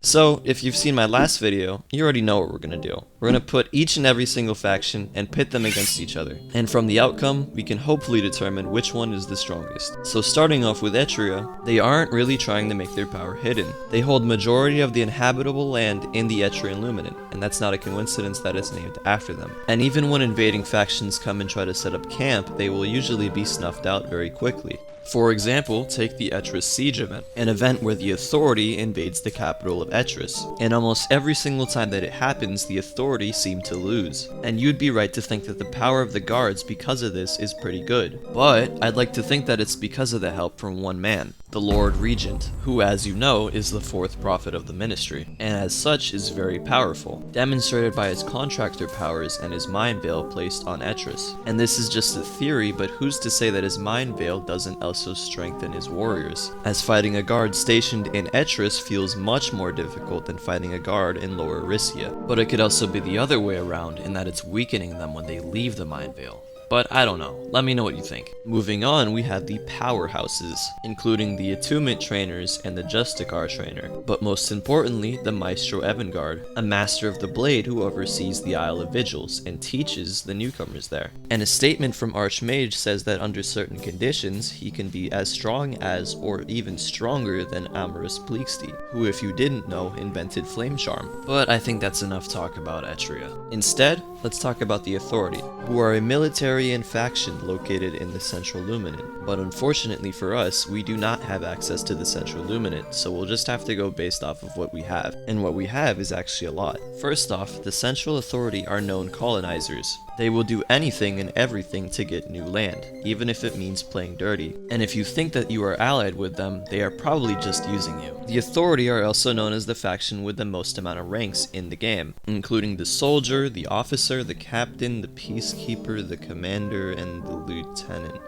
So, if you've seen my last video, you already know what we're gonna do. We're gonna put each and every single faction and pit them against each other. And from the outcome, we can hopefully determine which one is the strongest. So starting off with Etria, they aren't really trying to make their power hidden. They hold majority of the inhabitable land in the Etrian Luminant, and that's not a coincidence that it's named after them. And even when invading factions come and try to set up camp, they will usually be snuffed out very quickly. For example, take the Etris Siege event, an event where the Authority invades the capital of Etris, and almost every single time that it happens, the Authority seem to lose. And you'd be right to think that the power of the guards because of this is pretty good, but I'd like to think that it's because of the help from one man, the Lord Regent, who, as you know, is the fourth prophet of the ministry, and as such is very powerful, demonstrated by his contractor powers and his mind veil placed on Etris. And this is just a theory, but who's to say that his mind veil doesn't also strengthen his warriors, as fighting a guard stationed in Etris feels much more difficult than fighting a guard in Lower Erissia. But it could also be the other way around, in that it's weakening them when they leave the mind veil. But I don't know, let me know what you think. Moving on, we have the powerhouses, including the Attunement trainers and the Justicar trainer, but most importantly, the Maestro Evangard, a master of the blade who oversees the Isle of Vigils and teaches the newcomers there. And a statement from Archmage says that under certain conditions, he can be as strong as or even stronger than Amorous Bleaksteed, who, if you didn't know, invented Flame Charm. But I think that's enough talk about Etria. Instead, let's talk about the Authority, who are a military and faction located in the Central Luminant. But unfortunately for us, we do not have access to the Central Luminant, so we'll just have to go based off of what we have. And what we have is actually a lot. First off, the Central Authority are known colonizers. They will do anything and everything to get new land, even if it means playing dirty. And if you think that you are allied with them, they are probably just using you. The Authority are also known as the faction with the most amount of ranks in the game, including the Soldier, the Officer, the Captain, the Peacekeeper, the Commander, and the Lieutenant.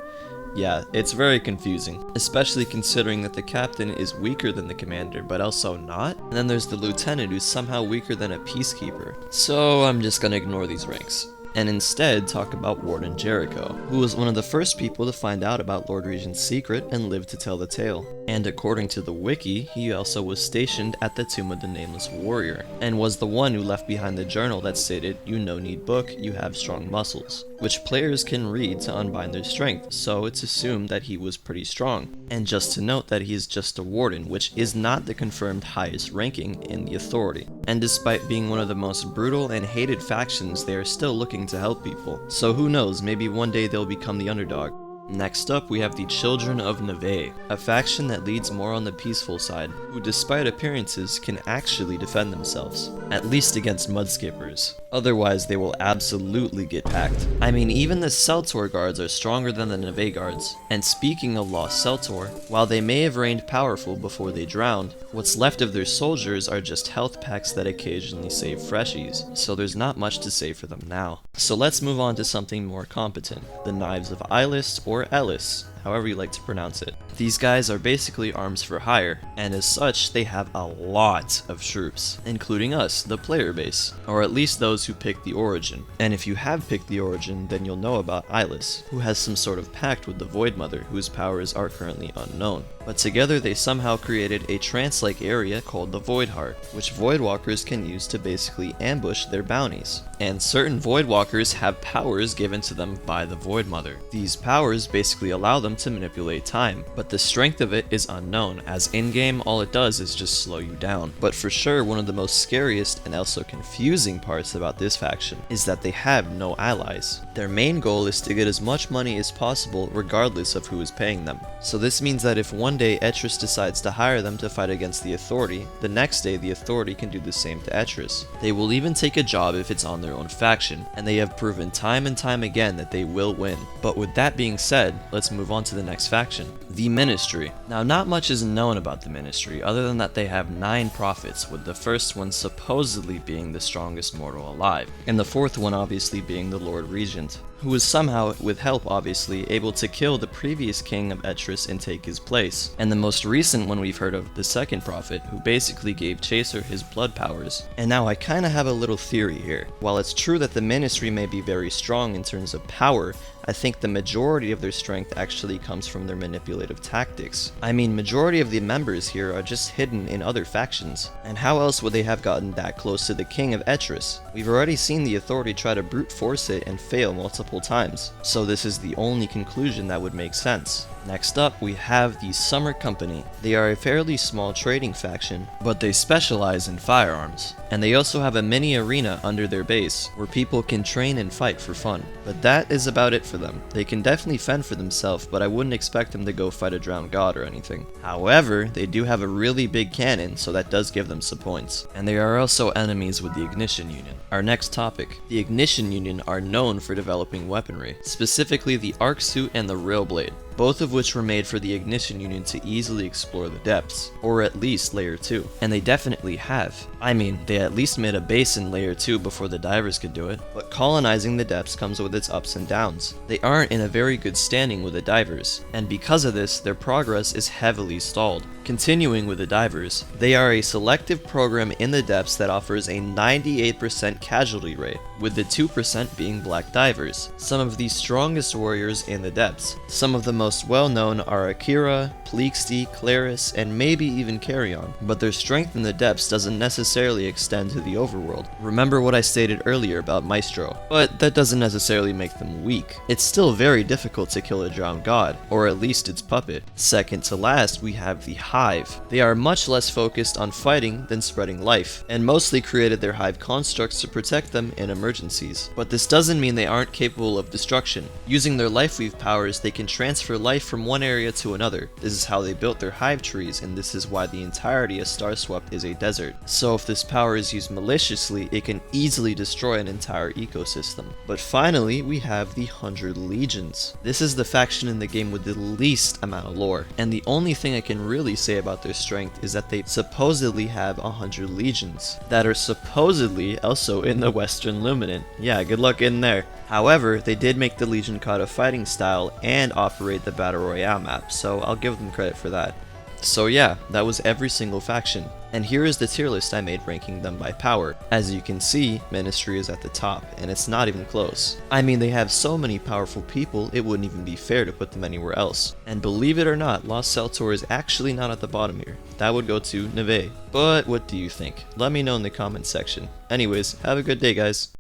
Yeah, it's very confusing, especially considering that the Captain is weaker than the Commander, but also not. And then there's the Lieutenant who's somehow weaker than a Peacekeeper. So I'm just gonna ignore these ranks, and instead talk about Warden Jericho, who was one of the first people to find out about Lord Regent's secret and lived to tell the tale. And according to the wiki, he also was stationed at the Tomb of the Nameless Warrior, and was the one who left behind the journal that stated, "You no need book, you have strong muscles," which players can read to unbind their strength, so it's assumed that he was pretty strong. And just to note that he is just a warden, which is not the confirmed highest ranking in the Authority. And despite being one of the most brutal and hated factions, they are still looking to help people. So who knows, maybe one day they'll become the underdog. Next up, we have the Children of Neve, a faction that leads more on the peaceful side, who despite appearances can actually defend themselves, at least against mudskippers. Otherwise, they will absolutely get packed. I mean, even the Celtor guards are stronger than the Neve guards. And speaking of Lost Celtor, while they may have reigned powerful before they drowned, what's left of their soldiers are just health packs that occasionally save freshies, so there's not much to say for them now. So let's move on to something more competent, the Knives of Eyeless or Ellis, however you like to pronounce it. These guys are basically arms for hire, and as such, they have a lot of troops, including us, the player base, or at least those who picked the Origin. And if you have picked the Origin, then you'll know about Eyeless, who has some sort of pact with the Void Mother, whose powers are currently unknown. But together they somehow created a trance-like area called the Void Heart, which Voidwalkers can use to basically ambush their bounties. And certain Voidwalkers have powers given to them by the Void Mother. These powers basically allow them to manipulate time, but the strength of it is unknown, as in-game all it does is just slow you down. But for sure, one of the most scariest and also confusing parts about this faction is that they have no allies. Their main goal is to get as much money as possible regardless of who is paying them. So this means that if one day Etris decides to hire them to fight against the Authority, the next day the Authority can do the same to Etris. They will even take a job if it's on their own faction, and they have proven time and time again that they will win. But with that being said, let's move on to the next faction, the Ministry. Now, not much is known about the Ministry, other than that they have 9 prophets, with the first one supposedly being the strongest mortal alive, and the fourth one obviously being the Lord Regent. who was somehow, with help obviously, able to kill the previous king of Etris and take his place. And the most recent one we've heard of, the second prophet, who basically gave Chaser his blood powers. And now I kinda have a little theory here. While it's true that the ministry may be very strong in terms of power, I think the majority of their strength actually comes from their manipulative tactics. I mean, majority of the members here are just hidden in other factions. And how else would they have gotten that close to the king of Etris? We've already seen the authority try to brute force it and fail multiple times. So this is the only conclusion that would make sense. Next up, we have the Summer Company. They are a fairly small trading faction, but they specialize in firearms. And they also have a mini arena under their base, where people can train and fight for fun. But that is about it for them. They can definitely fend for themselves, but I wouldn't expect them to go fight a drowned god or anything. However, they do have a really big cannon, so that does give them some points. And they are also enemies with the Ignition Union. Our next topic. The Ignition Union are known for developing weaponry, specifically the Arc Suit and the Railblade, both of which were made for the Ignition Union to easily explore the depths, or at least Layer 2. And they definitely have. I mean, they at least made a base in Layer 2 before the divers could do it, but colonizing the depths comes with its ups and downs. They aren't in a very good standing with the divers, and because of this, their progress is heavily stalled. Continuing with the divers, they are a selective program in the depths that offers a 98% casualty rate, with the 2% being black divers, some of the strongest warriors in the depths. Some of the most well-known are Akira, Pleaxty, Claris, and maybe even Carrion, but their strength in the depths doesn't necessarily extend to the overworld. Remember what I stated earlier about Maestro, but that doesn't necessarily make them weak. It's still very difficult to kill a drowned god, or at least its puppet. Second to last, we have the Hive. They are much less focused on fighting than spreading life, and mostly created their hive constructs to protect them in emergencies. But this doesn't mean they aren't capable of destruction. Using their life weave powers, they can transfer life from one area to another. This is how they built their hive trees, and this is why the entirety of Starswept is a desert. So if this power is used maliciously, it can easily destroy an entire ecosystem. But finally, we have the 100 Legions. This is the faction in the game with the least amount of lore, and the only thing I can really say about their strength is that they supposedly have 100 legions that are supposedly also in the Western Luminant. Yeah, good luck in there. However, they did make the Legion card a fighting style and operate the Battle Royale map, so I'll give them credit for that. So yeah, that was every single faction. And here is the tier list I made ranking them by power. As you can see, Ministry is at the top, and it's not even close. I mean, they have so many powerful people, it wouldn't even be fair to put them anywhere else. And believe it or not, Lost Celtor is actually not at the bottom here. That would go to Neve. But what do you think? Let me know in the comments section. Anyways, have a good day, guys.